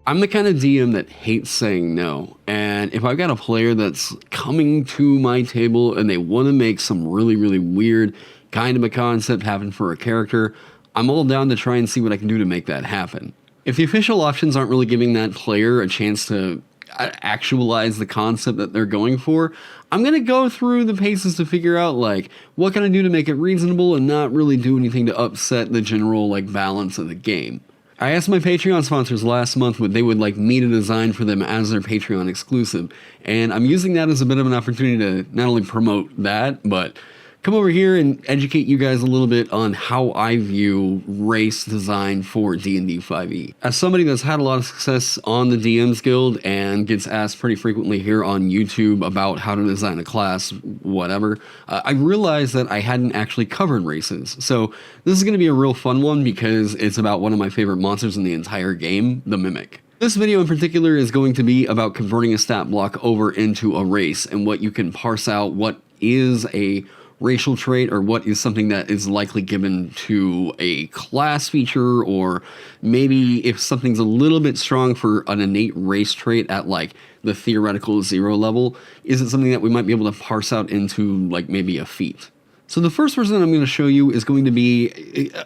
I'm the kind of DM that hates saying no, and if I've got a player that's coming to my table and they want to make some really, really weird kind of a concept happen for a character, I'm all down to try and see what I can do to make that happen. If the official options aren't really giving that player a chance to actualize the concept that they're going for, I'm going to go through the paces to figure out, like, what can I do to make it reasonable and not really do anything to upset the general, like, balance of the game. I asked my Patreon sponsors last month what they would like me to design for them as their Patreon exclusive, and I'm using that as a bit of an opportunity to not only promote that, but come over here and educate you guys a little bit on how I view race design for D&D 5e. As somebody that's had a lot of success on the DMs Guild and gets asked pretty frequently here on YouTube about how to design a class, whatever, I realized that I hadn't actually covered races. So this is going to be a real fun one because it's about one of my favorite monsters in the entire game, the Mimic. This video in particular is going to be about converting a stat block over into a race and what you can parse out what is a racial trait or what is something that is likely given to a class feature, or maybe if something's a little bit strong for an innate race trait at like the theoretical 0 level, is it something that we might be able to parse out into like maybe a feat? So the first person I'm going to show you is going to be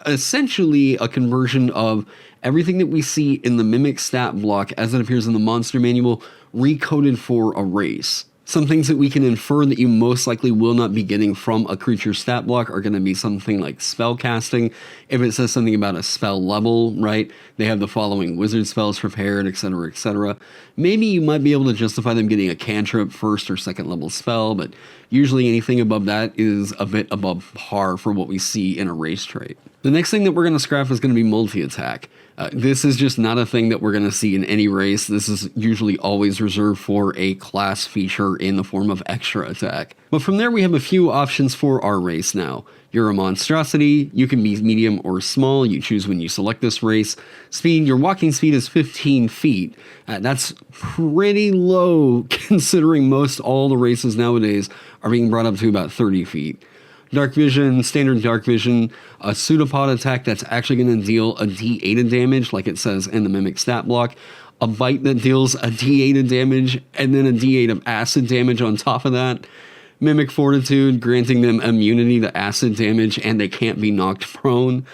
essentially a conversion of everything that we see in the Mimic stat block as it appears in the monster manual recoded for a race. Some things that we can infer that you most likely will not be getting from a creature's stat block are going to be something like spell casting. If it says something about a spell level, right, they have the following wizard spells prepared, etc., etc. Maybe you might be able to justify them getting a cantrip first or second level spell, but usually anything above that is a bit above par for what we see in a race trait. The next thing that we're going to scrap is going to be multi-attack. This is just not a thing that we're going to see in any race. This is usually always reserved for a class feature in the form of extra attack. But from there we have a few options for our race now. You're a monstrosity, you can be medium or small, you choose when you select this race. Speed, your walking speed is 15 feet. That's pretty low considering most all the races nowadays are being brought up to about 30 feet. Dark Vision, standard Dark Vision, a pseudopod attack that's actually going to deal a d8 of damage, like it says in the Mimic stat block, a bite that deals a d8 of damage, and then a d8 of acid damage on top of that. Mimic Fortitude, granting them immunity to acid damage, and they can't be knocked prone.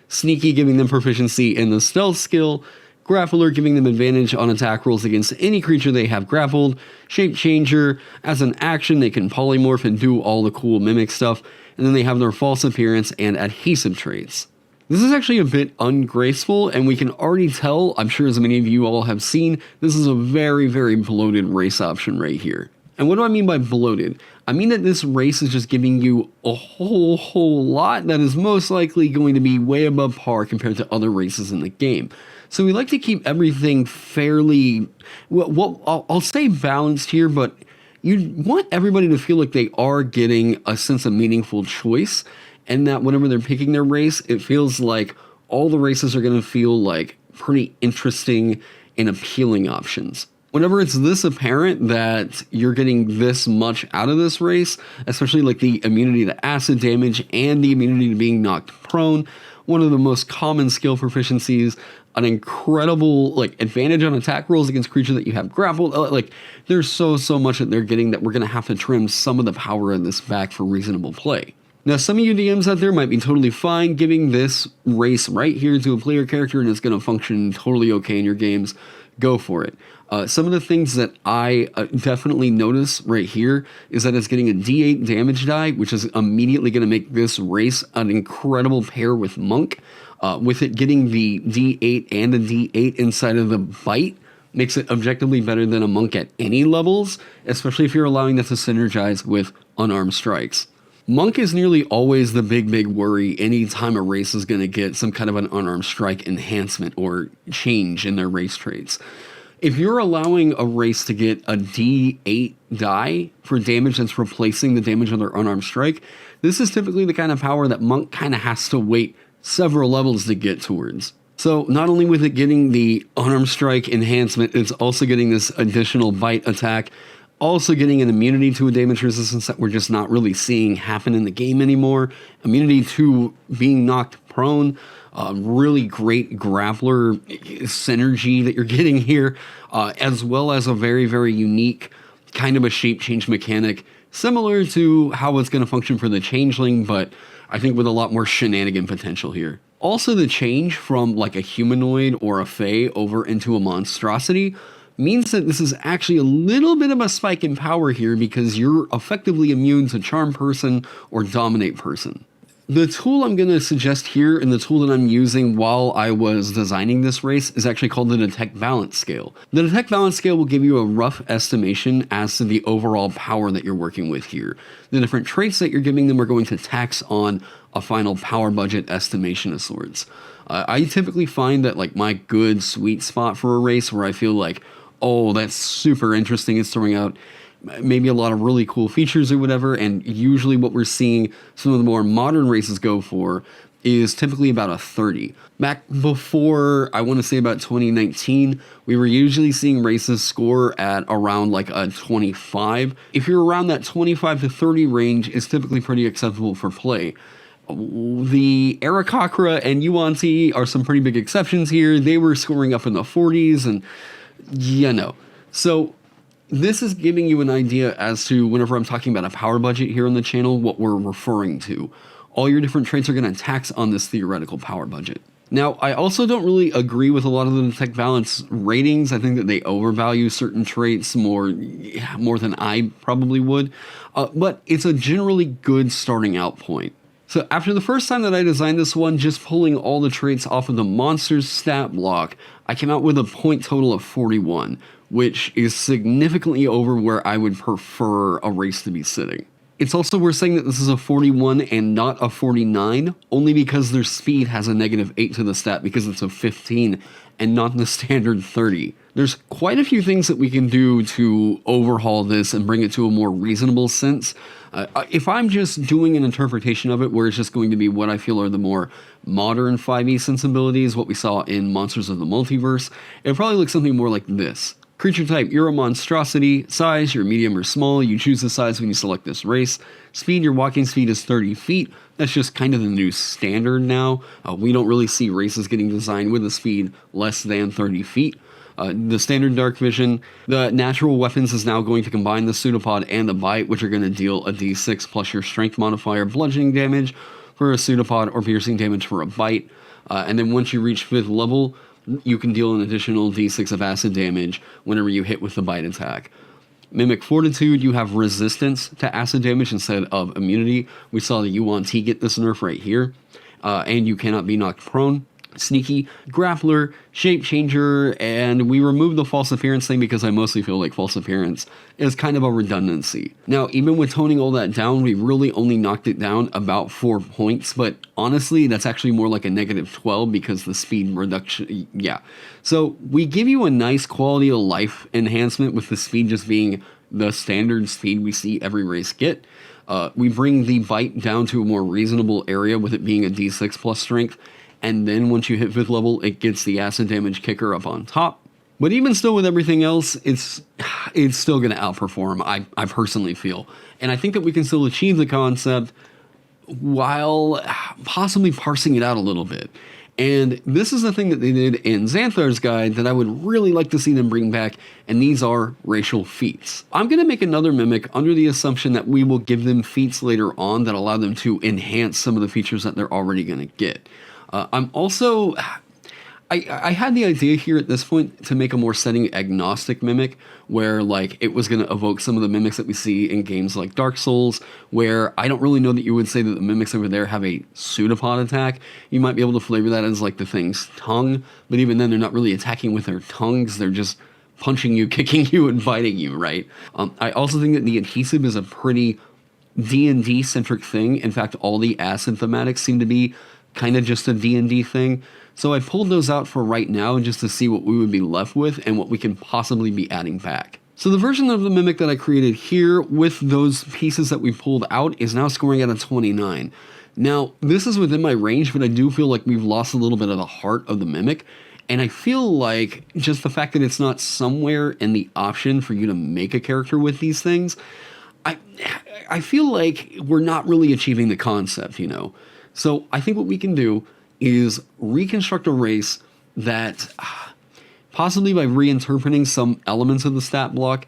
Sneaky, giving them proficiency in the stealth skill. Grappler, giving them advantage on attack rolls against any creature they have grappled. Shape Changer, as an action they can polymorph and do all the cool Mimic stuff. And then they have their false appearance and adhesive traits. This is actually a bit ungraceful, and we can already tell, I'm sure as many of you all have seen, this is a very, very bloated race option right here. And what do I mean by bloated? I mean that this race is just giving you a whole lot that is most likely going to be way above par compared to other races in the game. So we like to keep everything fairly, well, I'll say balanced here, but you want everybody to feel like they are getting a sense of meaningful choice, and that whenever they're picking their race, it feels like all the races are going to feel like pretty interesting and appealing options. Whenever it's this apparent that you're getting this much out of this race, especially like the immunity to acid damage and the immunity to being knocked prone, one of the most common skill proficiencies, an incredible like advantage on attack rolls against creatures that you have grappled. Like there's so much that they're getting that we're going to have to trim some of the power of this back for reasonable play. Now, some of you DMs out there might be totally fine giving this race right here to a player character and it's going to function totally okay in your games. Go for it. Some of the things that I definitely notice right here is that it's getting a d8 damage die, which is immediately going to make this race an incredible pair with Monk. With it getting the d8 and a d8 inside of the bite, makes it objectively better than a Monk at any levels, especially if you're allowing that to synergize with unarmed strikes. Monk is nearly always the big worry anytime a race is going to get some kind of an unarmed strike enhancement or change in their race traits. If you're allowing a race to get a d8 die for damage that's replacing the damage on their unarmed strike, this is typically the kind of power that Monk kind of has to wait several levels to get towards. So not only with it getting the unarmed strike enhancement, it's also getting this additional bite attack, also getting an immunity to a damage resistance that we're just not really seeing happen in the game anymore, immunity to being knocked prone, really great grappler synergy that you're getting here, as well as a very, very unique kind of a shape change mechanic, similar to how it's going to function for the changeling, but I think with a lot more shenanigan potential here. Also, the change from like a humanoid or a fae over into a monstrosity means that this is actually a little bit of a spike in power here because you're effectively immune to charm person or dominate person. The tool I'm going to suggest here, and the tool that I'm using while I was designing this race, is actually called the Detect Balance Scale. The Detect Balance Scale will give you a rough estimation as to the overall power that you're working with here. The different traits that you're giving them are going to tax on a final power budget estimation of sorts. I typically find that like my good sweet spot for a race where I feel like, oh, that's super interesting, it's throwing out maybe a lot of really cool features or whatever, and usually what we're seeing some of the more modern races go for is typically about a 30. Back before, I want to say about 2019, we were usually seeing races score at around like a 25. If you're around that 25 to 30 range, it's typically pretty acceptable for play. The Aarakocra and Yuan-Ti are some pretty big exceptions here. They were scoring up in the 40s, and So this is giving you an idea as to whenever I'm talking about a power budget here on the channel, what we're referring to. All your different traits are going to tax on this theoretical power budget. Now, I also don't really agree with a lot of the Detect Balance ratings. I think that they overvalue certain traits more than I probably would, but it's a generally good starting out point. So after the first time that I designed this one, just pulling all the traits off of the monster's stat block, I came out with a point total of 41, which is significantly over where I would prefer a race to be sitting. It's also worth saying that this is a 41 and not a 49, only because their speed has a -8 to the stat because it's a 15 and not the standard 30. There's quite a few things that we can do to overhaul this and bring it to a more reasonable sense. If I'm just doing an interpretation of it where it's just going to be what I feel are the more modern 5e sensibilities, what we saw in Monsters of the Multiverse, it probably looks something more like this. Creature type, you're a monstrosity. Size, you're medium or small. You choose the size when you select this race. Speed, your walking speed is 30 feet. That's just kind of the new standard now. We don't really see races getting designed with a speed less than 30 feet. The standard dark vision, the natural weapons is now going to combine the pseudopod and the bite, which are going to deal a d6 plus your strength modifier bludgeoning damage for a pseudopod or piercing damage for a bite. And then once you reach 5th level, you can deal an additional d6 of acid damage whenever you hit with the bite attack. Mimic Fortitude, you have resistance to acid damage instead of immunity. We saw the Yuan-Ti get this nerf right here. And you cannot be knocked prone. Sneaky, Grappler, Shape Changer, and we removed the false appearance thing because I mostly feel like false appearance is kind of a redundancy. Now, even with toning all that down, we really only knocked it down about 4 points, but honestly, that's actually more like a -12 because the speed reduction, yeah. So we give you a nice quality of life enhancement with the speed just being the standard speed we see every race get. We bring the bite down to a more reasonable area with it being a d6 plus strength. And then once you hit 5th level, it gets the acid damage kicker up on top. But even still with everything else, it's still going to outperform, I personally feel. And I think that we can still achieve the concept while possibly parsing it out a little bit. And this is the thing that they did in Xanthar's guide that I would really like to see them bring back, and these are racial feats. I'm going to make another mimic under the assumption that we will give them feats later on that allow them to enhance some of the features that they're already going to get. I'm also, I had the idea here at this point to make a more setting agnostic mimic where like it was going to evoke some of the mimics that we see in games like Dark Souls, where I don't really know that you would say that the mimics over there have a pseudopod attack. You might be able to flavor that as like the thing's tongue, but even then they're not really attacking with their tongues, they're just punching you, kicking you, and biting you, right? I also think that the adhesive is a pretty D&D centric thing. In fact, all the acid thematics seem to be kind of just a D&D thing. So I pulled those out for right now just to see what we would be left with and what we can possibly be adding back. So the version of the Mimic that I created here with those pieces that we pulled out is now scoring at a 29. Now, this is within my range, but I do feel like we've lost a little bit of the heart of the Mimic. And I feel like just the fact that it's not somewhere in the option for you to make a character with these things, I feel like we're not really achieving the concept, you know? So I think what we can do is reconstruct a race that, possibly by reinterpreting some elements of the stat block,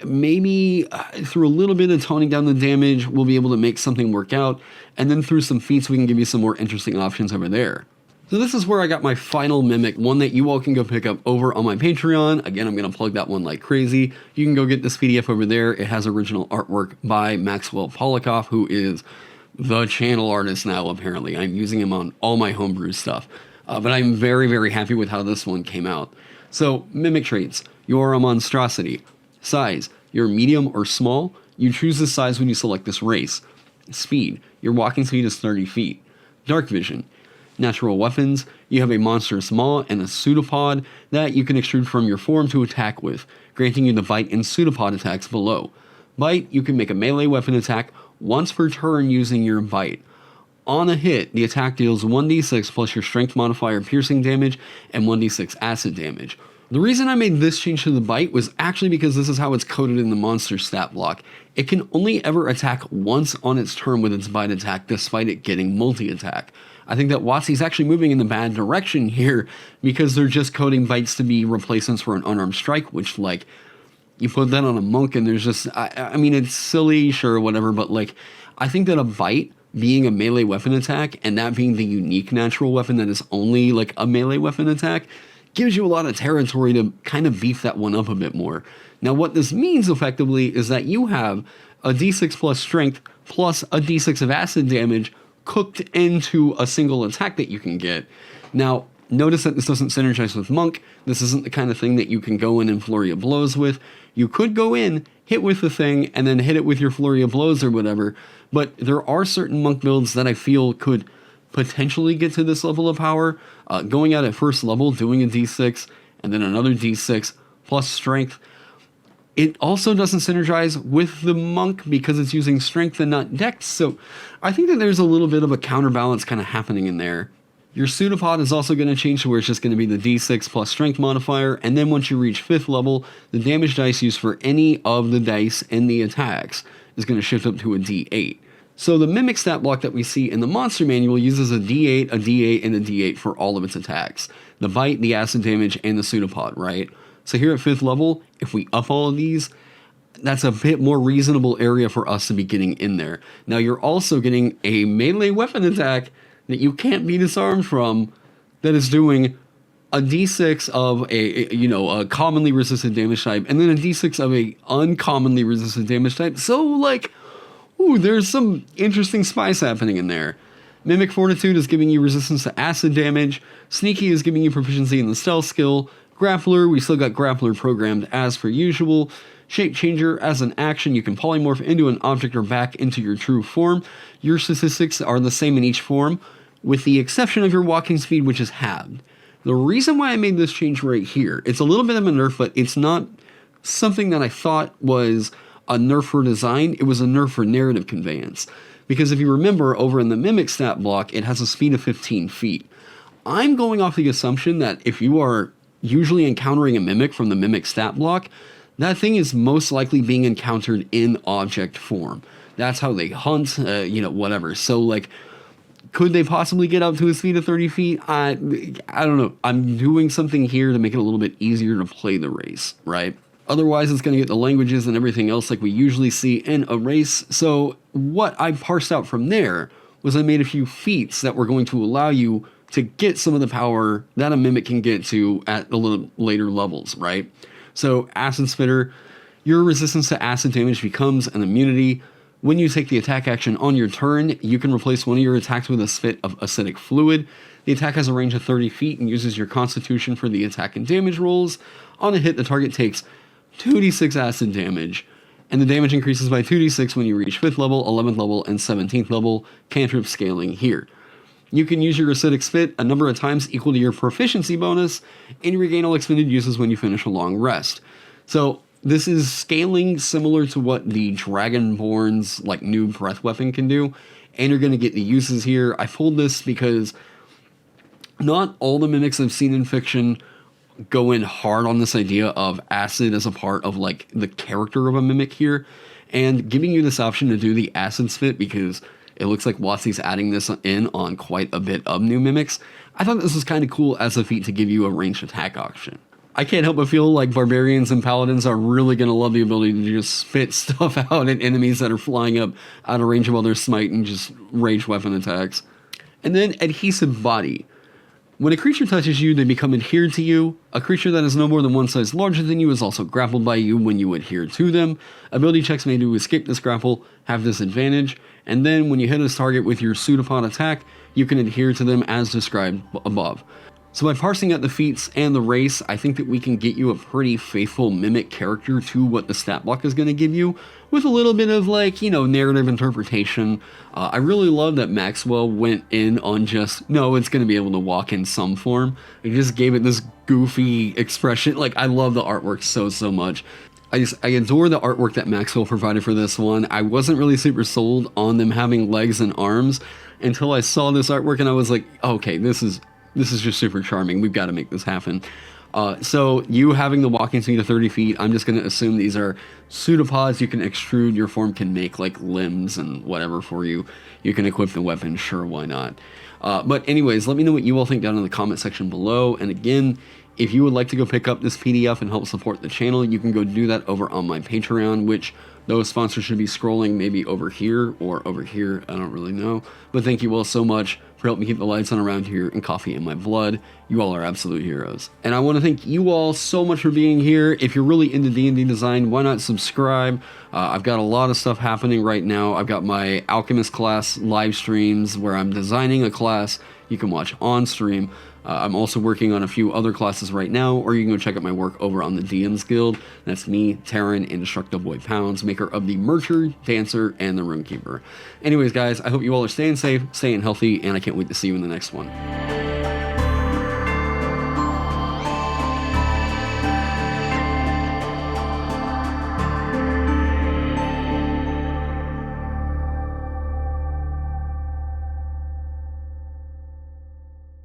maybe through a little bit of toning down the damage, we'll be able to make something work out. And then through some feats, we can give you some more interesting options over there. So this is where I got my final mimic, one that you all can go pick up over on my Patreon. Again, I'm going to plug that one like crazy. You can go get this PDF over there. It has original artwork by Maxwell Polikoff, who is the channel artist now, apparently. I'm using him on all my homebrew stuff. But I'm very, very happy with how this one came out. So, mimic traits. You're a monstrosity. Size. You're medium or small. You choose the size when you select this race. Speed. Your walking speed is 30 feet. Dark vision. Natural weapons. You have a monstrous maw and a pseudopod that you can extrude from your form to attack with, granting you the bite and pseudopod attacks below. Bite. You can make a melee weapon attack once per turn using your bite. On a hit, the attack deals 1d6 plus your strength modifier piercing damage and 1d6 acid damage. The reason I made this change to the bite was actually because this is how it's coded in the monster stat block. It can only ever attack once on its turn with its bite attack, despite it getting multi-attack. I think that WotC is actually moving in the bad direction here, because they're just coding bites to be replacements for an unarmed strike, which, like, you put that on a monk and there's just, I mean, it's silly, sure, whatever, but, like, I think that a bite being a melee weapon attack, and that being the unique natural weapon that is only, like, a melee weapon attack, gives you a lot of territory to kind of beef that one up a bit more. Now, what this means, effectively, is that you have a d6 plus strength plus a d6 of acid damage cooked into a single attack that you can get. Now, notice that this doesn't synergize with Monk. This isn't the kind of thing that you can go in and flurry of blows with. You could go in, hit with the thing, and then hit it with your flurry of blows or whatever, but there are certain Monk builds that I feel could potentially get to this level of power. Going out at first level, doing a d6, and then another d6, plus strength. It also doesn't synergize with the monk because it's using strength and not dex, so I think that there's a little bit of a counterbalance kind of happening in there. Your pseudopod is also going to change to where it's just going to be the d6 plus strength modifier, and then once you reach 5th level, the damage dice used for any of the dice in the attacks is going to shift up to a d8. So the mimic stat block that we see in the monster manual uses a d8, a d8, and a d8 for all of its attacks. The bite, the acid damage, and the pseudopod, right? So here at 5th level, if we up all of these, that's a bit more reasonable area for us to be getting in there. Now you're also getting a melee weapon attack that you can't be disarmed from that is doing a d6 of a commonly resisted damage type, and then a d6 of a uncommonly resisted damage type. So, like, ooh, there's some interesting spice happening in there. Mimic Fortitude is giving you resistance to acid damage. Sneaky is giving you proficiency in the stealth skill. Grappler, we still got Grappler programmed as per usual. Shape Changer, as an action, you can polymorph into an object or back into your true form. Your statistics are the same in each form, with the exception of your walking speed, which is halved. The reason why I made this change right here, it's a little bit of a nerf, but it's not something that I thought was a nerf for design. It was a nerf for narrative conveyance. Because if you remember, over in the Mimic stat block, it has a speed of 15 feet. I'm going off the assumption that if you are usually encountering a Mimic from the Mimic stat block, that thing is most likely being encountered in object form. That's how they hunt, whatever. So, like, could they possibly get up to a speed of 30 feet? I don't know. I'm doing something here to make it a little bit easier to play the race, right? Otherwise, it's going to get the languages and everything else like we usually see in a race. So what I parsed out from there was I made a few feats that were going to allow you to get some of the power that a Mimic can get to at a little later levels, right? So Acid Spitter, your resistance to acid damage becomes an immunity. When you take the attack action on your turn, you can replace one of your attacks with a spit of acidic fluid. The attack has a range of 30 feet and uses your constitution for the attack and damage rolls. On a hit, the target takes 2d6 acid damage, and the damage increases by 2d6 when you reach 5th level, 11th level, and 17th level, cantrip scaling here. You can use your acidic spit a number of times equal to your proficiency bonus, and you regain all expended uses when you finish a long rest. So this is scaling similar to what the Dragonborn's like new breath weapon can do, and you're going to get the uses here. I pulled this because not all the Mimics I've seen in fiction go in hard on this idea of acid as a part of like the character of a Mimic here, and giving you this option to do the acid spit because It looks like WotC's adding this in on quite a bit of new mimics. I thought this was kind of cool as a feat to give you a ranged attack option. I can't help but feel like barbarians and paladins are really going to love the ability to just spit stuff out at enemies that are flying up out of range of their smite and just ranged weapon attacks. And then adhesive body. When a creature touches you, they become adhered to you. A creature that is no more than one size larger than you is also grappled by you when you adhere to them. Ability checks made to escape this grapple have disadvantage. And then when you hit this target with your pseudopod attack, you can adhere to them as described above. So by parsing out the feats and the race, I think that we can get you a pretty faithful mimic character to what the stat block is going to give you, with a little bit of like, you know, narrative interpretation. I really love that Maxwell went in on just, no, it's going to be able to walk in some form. He just gave it this goofy expression. Like, I love the artwork so much. I adore the artwork that Maxwell provided for this one. I wasn't really super sold on them having legs and arms until I saw this artwork and I was like, okay, this is just super charming. We've got to make this happen. So you having the walking speed of 30 feet, I'm just going to assume these are pseudopods you can extrude. Your form can make like limbs and whatever for you. You can equip the weapon. Sure, why not? But anyways, let me know what you all think down in the comment section below. And again, if you would like to go pick up this PDF and help support the channel, you can go do that over on my Patreon, which those sponsors should be scrolling maybe over here or over here. I don't really know. But thank you all so much for helping me keep the lights on around here and coffee in my blood. You all are absolute heroes. And I want to thank you all so much for being here. If you're really into D&D design, why not subscribe? I've got a lot of stuff happening right now. I've got my Alchemist class live streams where I'm designing a class you can watch on stream. I'm also working on a few other classes right now, or you can go check out my work over on the DM's Guild. That's me, Taron, Indestructible Boy Pounds, maker of the Mercher, Dancer, and the Roomkeeper. Anyways, guys, I hope you all are staying safe, staying healthy, and I can't wait to see you in the next one.